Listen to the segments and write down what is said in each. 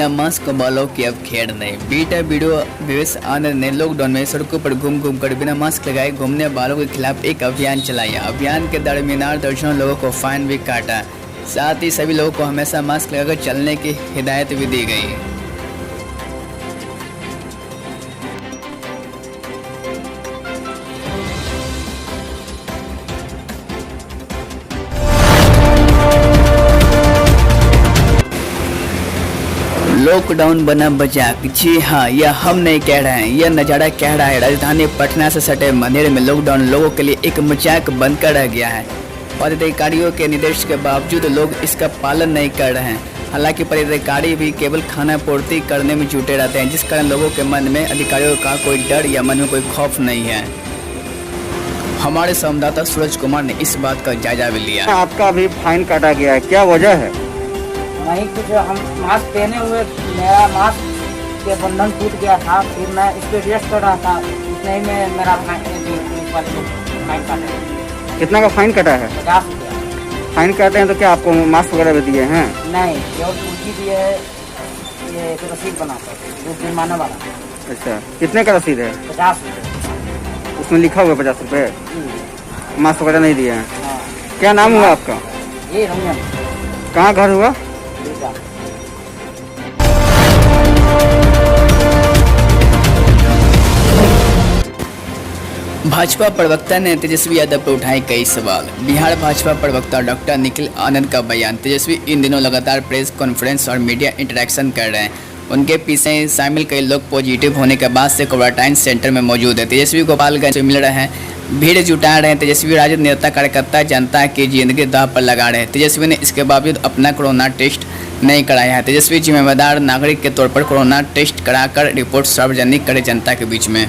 बिना मास्क वालों की अब खैर नहीं। बीटा वीडियो बेस आनंद ने लॉकडाउन में सड़कों पर घूम कर बिना मास्क लगाए घूमने वालों के खिलाफ एक अभियान चलाया। अभियान के दरमियान दर्जनों लोगों को फाइन भी काटा। साथ ही सभी लोगों को हमेशा मास्क लगाकर चलने की हिदायत भी दी गई। लॉकडाउन बना मजाक, जी हाँ, यह हम नहीं कह रहे हैं, यह नज़ारा कह रहा है। राजधानी पटना से सटे मंदिर में लॉकडाउन लोगों के लिए एक मजाक बनकर रह गया है। पदाधिकारियों के निर्देश के बावजूद लोग इसका पालन नहीं कर रहे हैं। हालांकि पदाधिकारी भी केवल खाना पूर्ति करने में जुटे रहते हैं, जिस कारण लोगों के मन में अधिकारियों का कोई डर या मन में कोई खौफ नहीं है। हमारे संवाददाता सूरज कुमार ने इस बात का जायजा भी लिया। आपका भी फाइन काटा गया है, क्या वजह है? नहीं कुछ, हम मास्क पहने हुए, मेरा मास्क के बंधन टूट गया था, फिर मैं इस पर रेस्ट कर रहा था, इतने ही में मेरा फाइन काटा। कितना का फाइन कटा है? 50 रुपया। फाइन काटे हैं तो क्या आपको मास्क वगैरह भी दिए हैं? नहीं, केवल कुर्सी दिए है, ये एक रसीद बनाकर जो जुर्माना वाला। अच्छा, कितने का रसीद है? 50 रुपये। उसमें लिखा हुआ है 50 रुपये। मास्क वगैरह नहीं दिए हैं। हाँ। क्या नाम हुआ आपका? ये रंजन। कहाँ घर हुआ? भाजपा प्रवक्ता ने तेजस्वी यादव पर उठाए कई सवाल। बिहार भाजपा प्रवक्ता डॉक्टर निखिल आनंद का बयान। तेजस्वी इन दिनों लगातार प्रेस कॉन्फ्रेंस और मीडिया इंटरेक्शन कर रहे हैं। उनके पीछे शामिल कई लोग पॉजिटिव होने के बाद से क्वारंटाइन सेंटर में मौजूद है। तेजस्वी गोपालगंज से मिल रहे हैं, भीड़ जुटा रहे हैं। तेजस्वी राजद नेता कार्यकर्ता जनता की जिंदगी दांव पर लगा रहे हैं। तेजस्वी ने इसके बावजूद अपना कोरोना टेस्ट नहीं कराया है। तेजस्वी जिम्मेदार नागरिक के तौर पर कोरोना टेस्ट कराकर रिपोर्ट सार्वजनिक करे जनता के बीच में।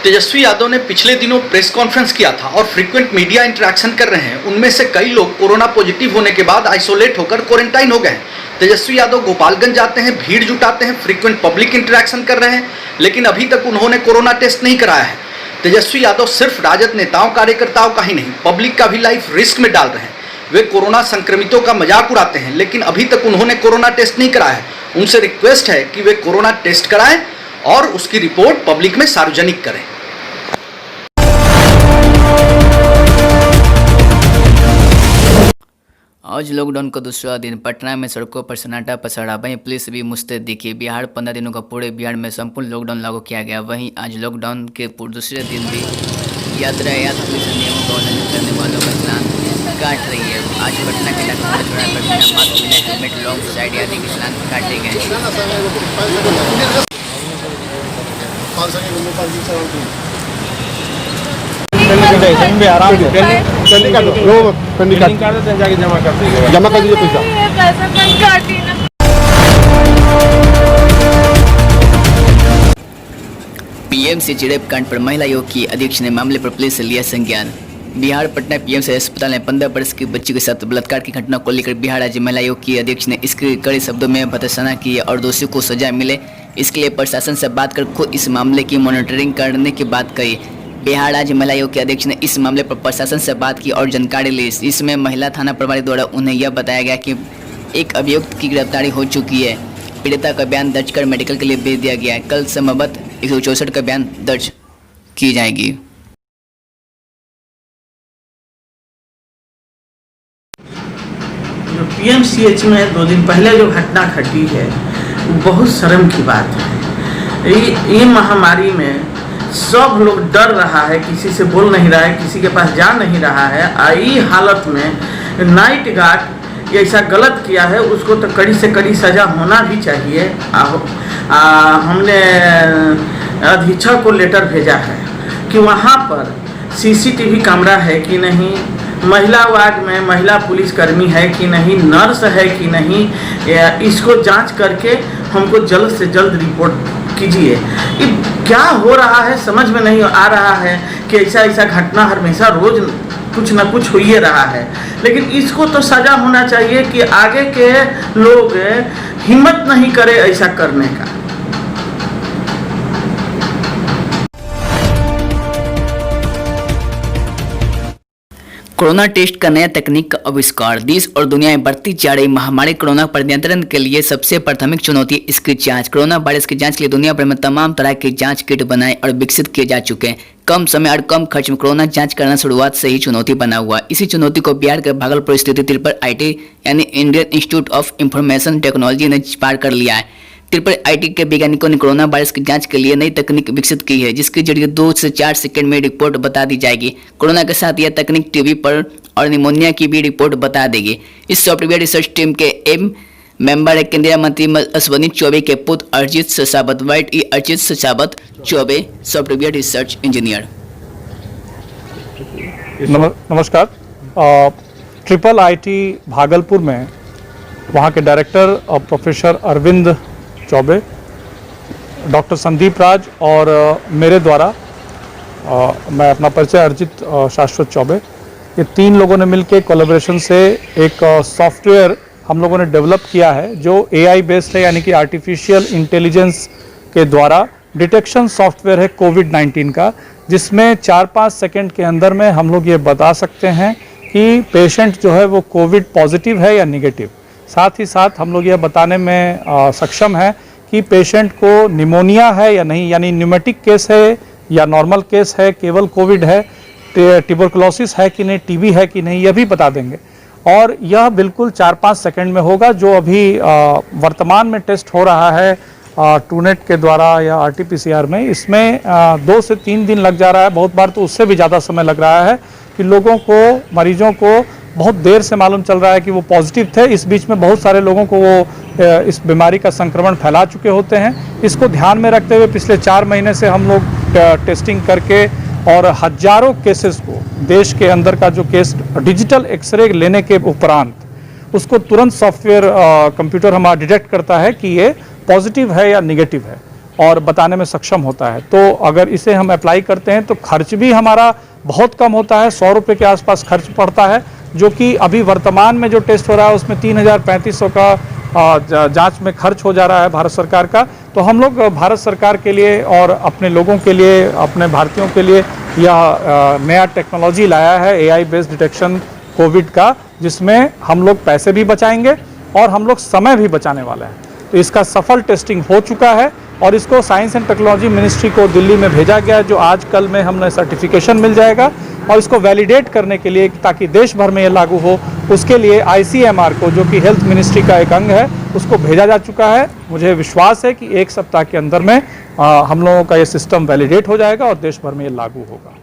तेजस्वी यादव ने पिछले दिनों प्रेस कॉन्फ्रेंस किया था और फ्रीक्वेंट मीडिया इंटरेक्शन कर रहे हैं। उनमें से कई लोग कोरोना पॉजिटिव होने के बाद आइसोलेट होकर क्वारंटाइन हो गए हैं। तेजस्वी यादव गोपालगंज जाते हैं, भीड़ जुटाते हैं, फ्रीक्वेंट पब्लिक इंटरेक्शन कर रहे हैं, लेकिन अभी तक उन्होंने कोरोना टेस्ट नहीं कराया है। तेजस्वी यादव सिर्फ राजद नेताओं कार्यकर्ताओं का ही नहीं, पब्लिक का भी लाइफ रिस्क में डाल रहे हैं। वे कोरोना संक्रमितों का मजाक उड़ाते हैं, लेकिन अभी तक उन्होंने कोरोना टेस्ट नहीं कराया है। उनसे रिक्वेस्ट है कि वे कोरोना टेस्ट कराएं और उसकी रिपोर्ट पब्लिक में सार्वजनिक करें। आज लॉकडाउन का दूसरा दिन पटना में सड़कों पर सन्नाटा पसरा। वहीं पुलिस भी मुस्तैद दिखी। बिहार 15 दिनों का पूरे बिहार में संपूर्ण लॉकडाउन लागू किया गया। वहीं आज लॉकडाउन के दूसरे दिन भी यातायात पुलिस नियमों का उल्लंघन करने वालों का चालान काट रही है। आज पटना के लखनऊ चौराहे पर बिना मास्क बिना हेलमेट लॉन्ग साइड आदि के चालान काटे गए। जमा कर दीजिए पैसा। पीएमसी रेप कांड पर महिला आयोग की अध्यक्ष ने मामले पर पुलिस से लिया संज्ञान। बिहार पटना पीएमसी अस्पताल में 15 वर्ष की बच्ची के साथ बलात्कार की घटना को लेकर बिहार राज्य महिला आयोग की अध्यक्ष ने इसके कड़े शब्दों में भर्त्सना की और दोषियों को सजा मिले इसके लिए प्रशासन से बात कर खुद इस मामले की मॉनिटरिंग करने की बात कही। बिहार राज्य महिला आयोग के अध्यक्ष ने इस मामले पर प्रशासन से बात की और जानकारी ली। इसमें महिला थाना प्रभारी द्वारा उन्हें यह बताया गया कि एक अभियुक्त की गिरफ्तारी हो चुकी है। पीड़िता का बयान दर्ज कर मेडिकल के लिए भेज दिया गया है। कल संभवतः 164 का बयान दर्ज की जाएगी। पीएमसीएच में 2 दिन पहले जो घटना घटी है वो बहुत शर्म की बात है। ये महामारी में सब लोग डर रहा है, किसी से बोल नहीं रहा है, किसी के पास जा नहीं रहा है। ई हालत में नाइट गार्ड ऐसा गलत किया है, उसको तो कड़ी से कड़ी सज़ा होना भी चाहिए। हमने अधीक्षक को लेटर भेजा है कि वहाँ पर सीसीटीवी कैमरा है कि नहीं, महिला वार्ड में महिला पुलिसकर्मी है कि नहीं, नर्स है कि नहीं, इसको जांच करके हमको जल्द से जल्द रिपोर्ट कीजिए। ये क्या हो रहा है समझ में नहीं आ रहा है कि ऐसा घटना हमेशा रोज कुछ न कुछ हो ही रहा है, लेकिन इसको तो सजा होना चाहिए कि आगे के लोग हिम्मत नहीं करे ऐसा करने का। कोरोना टेस्ट का नया तकनीक का आविष्कार। देश और दुनिया में बढ़ती जा रही महामारी कोरोना पर नियंत्रण के लिए सबसे प्राथमिक चुनौती इसकी जांच। कोरोना वायरस की जांच के लिए दुनिया भर में तमाम तरह के जांच किट बनाए और विकसित किए जा चुके हैं। कम समय और कम खर्च में कोरोना जांच करना शुरुआत से ही चुनौती बना हुआ। इसी चुनौती को बिहार के भागलपुर स्थित तिरुपति आईटी यानी Indian institute of information technology ने पार कर लिया है। तिरुपति आईटी के वैज्ञानिकों ने कोरोना वायरस की जांच के लिए नई तकनीक विकसित की है, जिसके जरिए 2 से 4 सेकंड में रिपोर्ट बता दी जाएगी। कोरोना के साथ यह तकनीक टीबी पर और निमोनिया की भी रिपोर्ट बता देगी। इस सॉफ्टवेयर रिसर्च टीम के मेंबर है केंद्रीय मंत्री अश्विनी चौबे के पुत्र Arijit Shekhawat. Arijit Shekhawat Choubey software research engineer. नमस्कार। ट्रिपल आईटी भागलपुर में वहाँ के director professor Arvind Choubey, doctor Sandeep Raj और मेरे द्वारा मैं अपना परिचय अरिजीत शाश्वत चौबे, ये 3 लोगों ने मिलकर कोलैबोरेशन से एक सॉफ्टवेयर हम लोगों ने डेवलप किया है जो एआई बेस्ड है, यानी कि आर्टिफिशियल इंटेलिजेंस के द्वारा डिटेक्शन सॉफ्टवेयर है कोविड-19 का, जिसमें 4-5 सेकंड के अंदर में हम लोग ये बता सकते हैं कि पेशेंट जो है वो कोविड पॉजिटिव है या निगेटिव। साथ ही साथ हम लोग यह बताने में सक्षम है कि पेशेंट को निमोनिया है या नहीं, यानी न्यूमेटिक केस है या नॉर्मल केस है, केवल कोविड है, ट्यूबरकुलोसिस है कि नहीं, टीबी है कि नहीं, यह भी बता देंगे। और यह बिल्कुल 4-5 सेकंड में होगा। जो अभी वर्तमान में टेस्ट हो रहा है ट्रूनेट के द्वारा या आरटीपीसीआर में, इसमें 2 से 3 दिन लग जा रहा है, बहुत बार तो उससे भी ज़्यादा समय लग रहा है कि लोगों को, मरीजों को बहुत देर से मालूम चल रहा है कि वो पॉजिटिव थे। इस बीच में बहुत सारे लोगों को वो इस बीमारी का संक्रमण फैला चुके होते हैं। इसको ध्यान में रखते हुए पिछले 4 महीने से हम लोग टेस्टिंग करके और हजारों केसेस को, देश के अंदर का जो केस डिजिटल एक्सरे लेने के उपरांत उसको तुरंत सॉफ्टवेयर कंप्यूटर हमारा डिटेक्ट करता है कि ये पॉजिटिव है या निगेटिव है और बताने में सक्षम होता है। तो अगर इसे हम अप्लाई करते हैं तो खर्च भी हमारा बहुत कम होता है, 100 रुपये के आसपास खर्च पड़ता है, जो कि अभी वर्तमान में जो टेस्ट हो रहा है उसमें 3,3500 का जांच में खर्च हो जा रहा है भारत सरकार का। तो हम लोग भारत सरकार के लिए और अपने लोगों के लिए, अपने भारतीयों के लिए यह नया टेक्नोलॉजी लाया है एआई बेस्ड डिटेक्शन कोविड का, जिसमें हम लोग पैसे भी बचाएंगे और हम लोग समय भी बचाने वाले हैं। तो इसका सफल टेस्टिंग हो चुका है और इसको साइंस एंड टेक्नोलॉजी मिनिस्ट्री को दिल्ली में भेजा गया है, जो आज कल में हमें सर्टिफिकेशन मिल जाएगा। और इसको वैलिडेट करने के लिए, ताकि देश भर में ये लागू हो, उसके लिए आईसीएमआर को, जो कि हेल्थ मिनिस्ट्री का एक अंग है, उसको भेजा जा चुका है। मुझे विश्वास है कि 1 सप्ताह के अंदर में हम लोगों का ये सिस्टम वैलिडेट हो जाएगा और देश भर में ये लागू होगा।